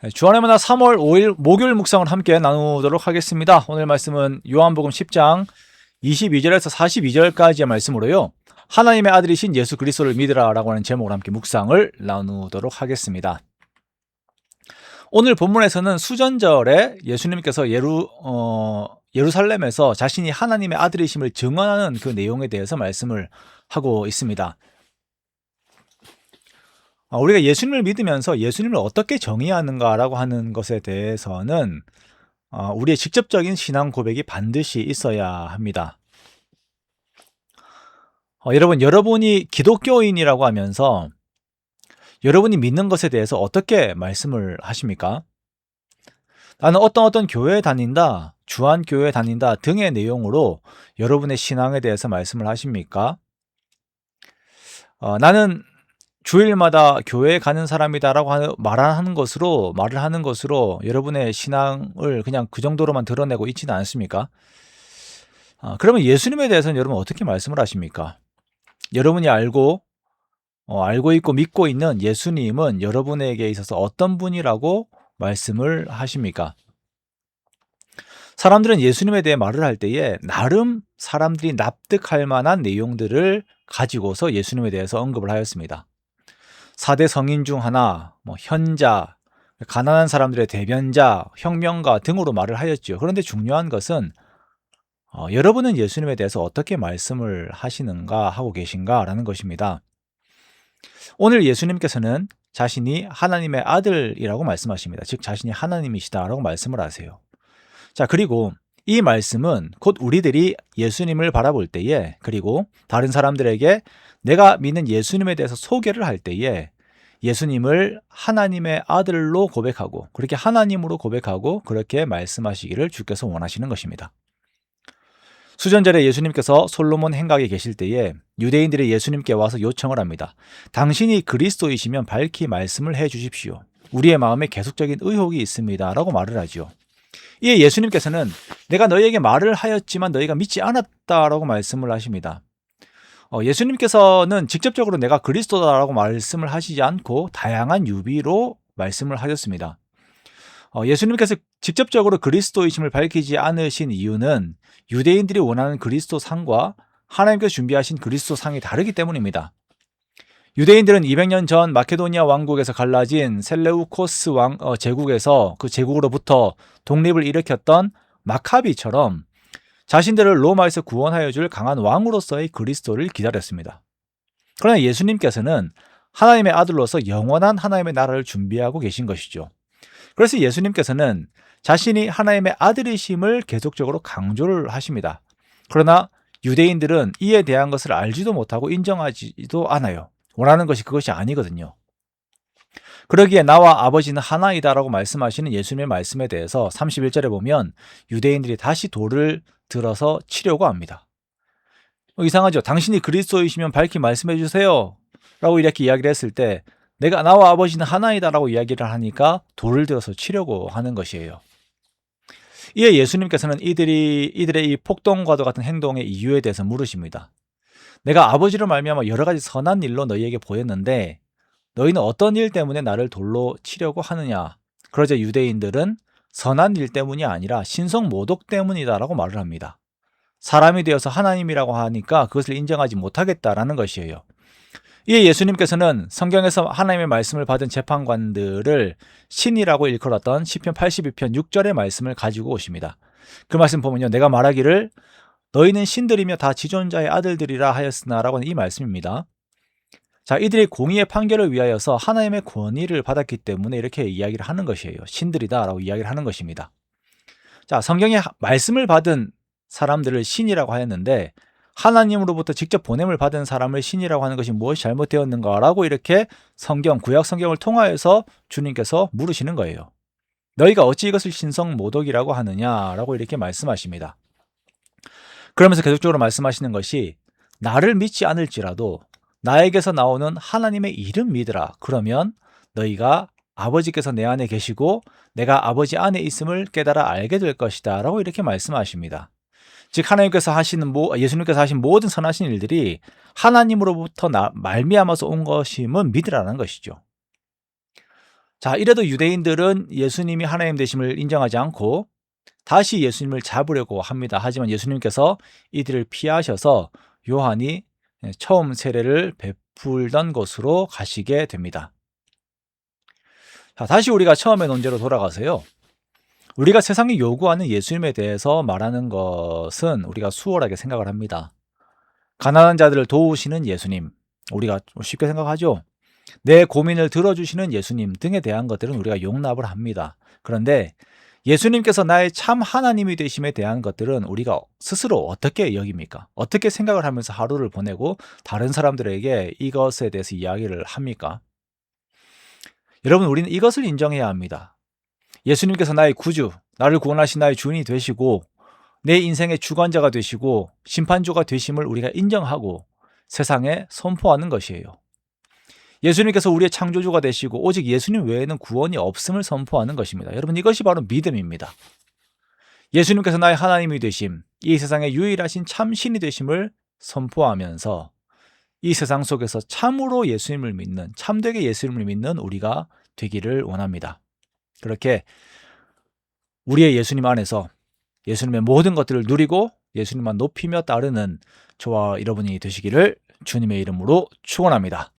주안의 만나 3월 5일 목요일 묵상을 함께 나누도록 하겠습니다. 오늘 말씀은 요한복음 10장 22절에서 42절까지의 말씀으로요. 하나님의 아들이신 예수 그리스도를 믿으라 라고 하는 제목으로 함께 묵상을 나누도록 하겠습니다. 오늘 본문에서는 수전절에 예수님께서 예루살렘에서 자신이 하나님의 아들이심을 증언하는 그 내용에 대해서 말씀을 하고 있습니다. 우리가 예수님을 믿으면서 예수님을 어떻게 정의하는가라고 하는 것에 대해서는 우리의 직접적인 신앙 고백이 반드시 있어야 합니다. 여러분이 기독교인이라고 하면서 여러분이 믿는 것에 대해서 어떻게 말씀을 하십니까? 나는 어떤 교회에 다닌다, 주안교회에 다닌다 등의 내용으로 여러분의 신앙에 대해서 말씀을 하십니까? 나는 주일마다 교회에 가는 사람이다라고 말을 하는 것으로 여러분의 신앙을 그냥 그 정도로만 드러내고 있지는 않습니까? 그러면 예수님에 대해서는 여러분 어떻게 말씀을 하십니까? 여러분이 알고 있고 믿고 있는 예수님은 여러분에게 있어서 어떤 분이라고 말씀을 하십니까? 사람들은 예수님에 대해 말을 할 때에 나름 사람들이 납득할 만한 내용들을 가지고서 예수님에 대해서 언급을 하였습니다. 4대 성인 중 하나, 현자, 가난한 사람들의 대변자, 혁명가 등으로 말을 하였죠. 그런데 중요한 것은 여러분은 예수님에 대해서 어떻게 말씀을 하시는가 하고 계신가라는 것입니다. 오늘 예수님께서는 자신이 하나님의 아들이라고 말씀하십니다. 즉 자신이 하나님이시다라고 말씀을 하세요. 자, 그리고 이 말씀은 곧 우리들이 예수님을 바라볼 때에, 그리고 다른 사람들에게 내가 믿는 예수님에 대해서 소개를 할 때에 예수님을 하나님의 아들로 고백하고 그렇게 하나님으로 고백하고 그렇게 말씀하시기를 주께서 원하시는 것입니다. 수전절에 예수님께서 솔로몬 행각에 계실 때에 유대인들이 예수님께 와서 요청을 합니다. 당신이 그리스도이시면 밝히 말씀을 해 주십시오. 우리의 마음에 계속적인 의혹이 있습니다 라고 말을 하죠. 이에 예수님께서는 내가 너희에게 말을 하였지만 너희가 믿지 않았다라고 말씀을 하십니다. 예수님께서는 직접적으로 내가 그리스도다라고 말씀을 하시지 않고 다양한 유비로 말씀을 하셨습니다. 예수님께서 직접적으로 그리스도이심을 밝히지 않으신 이유는 유대인들이 원하는 그리스도상과 하나님께서 준비하신 그리스도상이 다르기 때문입니다. 유대인들은 200년 전 마케도니아 왕국에서 갈라진 셀레우코스 제국에서 그 제국으로부터 독립을 일으켰던 마카비처럼 자신들을 로마에서 구원하여 줄 강한 왕으로서의 그리스도를 기다렸습니다. 그러나 예수님께서는 하나님의 아들로서 영원한 하나님의 나라를 준비하고 계신 것이죠. 그래서 예수님께서는 자신이 하나님의 아들이심을 계속적으로 강조를 하십니다. 그러나 유대인들은 이에 대한 것을 알지도 못하고 인정하지도 않아요. 원하는 것이 그것이 아니거든요. 그러기에 나와 아버지는 하나이다라고 말씀하시는 예수님의 말씀에 대해서 31절에 보면 유대인들이 다시 돌을 들어서 치려고 합니다. 이상하죠. 당신이 그리스도이시면 밝히 말씀해 주세요 라고 이렇게 이야기를 했을 때 나와 아버지는 하나이다라고 이야기를 하니까 돌을 들어서 치려고 하는 것이에요. 이에 예수님께서는 이들의 이 폭동과도 같은 행동의 이유에 대해서 물으십니다. 내가 아버지로 말미암아 여러 가지 선한 일로 너희에게 보였는데 너희는 어떤 일 때문에 나를 돌로 치려고 하느냐? 그러자 유대인들은 선한 일 때문이 아니라 신성 모독 때문이다라고 말을 합니다. 사람이 되어서 하나님이라고 하니까 그것을 인정하지 못하겠다라는 것이에요. 이에 예수님께서는 성경에서 하나님의 말씀을 받은 재판관들을 신이라고 일컬었던 시편 82편 6절의 말씀을 가지고 오십니다. 그 말씀 보면요. 내가 말하기를 너희는 신들이며 다 지존자의 아들들이라 하였으나라고 하는 이 말씀입니다. 자, 이들이 공의의 판결을 위하여서 하나님의 권위를 받았기 때문에 이렇게 이야기를 하는 것이에요. 신들이다라고 이야기를 하는 것입니다. 자, 성경에 말씀을 받은 사람들을 신이라고 하였는데 하나님으로부터 직접 보냄을 받은 사람을 신이라고 하는 것이 무엇이 잘못되었는가라고 이렇게 구약 성경을 통하여서 주님께서 물으시는 거예요. 너희가 어찌 이것을 신성 모독이라고 하느냐라고 이렇게 말씀하십니다. 그러면서 계속적으로 말씀하시는 것이 나를 믿지 않을지라도 나에게서 나오는 하나님의 이름 믿으라. 그러면 너희가 아버지께서 내 안에 계시고 내가 아버지 안에 있음을 깨달아 알게 될 것이다 라고 이렇게 말씀하십니다. 즉 예수님께서 하신 모든 선하신 일들이 하나님으로부터 말미암아서 온 것임은 믿으라는 것이죠. 자, 이래도 유대인들은 예수님이 하나님 되심을 인정하지 않고 다시 예수님을 잡으려고 합니다. 하지만 예수님께서 이들을 피하셔서 요한이 처음 세례를 베풀던 곳으로 가시게 됩니다. 자, 다시 우리가 처음의 논제로 돌아가서요. 우리가 세상이 요구하는 예수님에 대해서 말하는 것은 우리가 수월하게 생각을 합니다. 가난한 자들을 도우시는 예수님, 우리가 쉽게 생각하죠. 내 고민을 들어주시는 예수님 등에 대한 것들은 우리가 용납을 합니다. 그런데 예수님께서 나의 참 하나님이 되심에 대한 것들은 우리가 스스로 어떻게 여깁니까? 어떻게 생각을 하면서 하루를 보내고 다른 사람들에게 이것에 대해서 이야기를 합니까? 여러분, 우리는 이것을 인정해야 합니다. 예수님께서 나의 구주, 나를 구원하신 나의 주인이 되시고 내 인생의 주관자가 되시고 심판주가 되심을 우리가 인정하고 세상에 선포하는 것이에요. 예수님께서 우리의 창조주가 되시고 오직 예수님 외에는 구원이 없음을 선포하는 것입니다. 여러분, 이것이 바로 믿음입니다. 예수님께서 나의 하나님이 되심, 이 세상의 유일하신 참신이 되심을 선포하면서 이 세상 속에서 참으로 예수님을 믿는, 참되게 예수님을 믿는 우리가 되기를 원합니다. 그렇게 우리의 예수님 안에서 예수님의 모든 것들을 누리고 예수님만 높이며 따르는 저와 여러분이 되시기를 주님의 이름으로 축원합니다.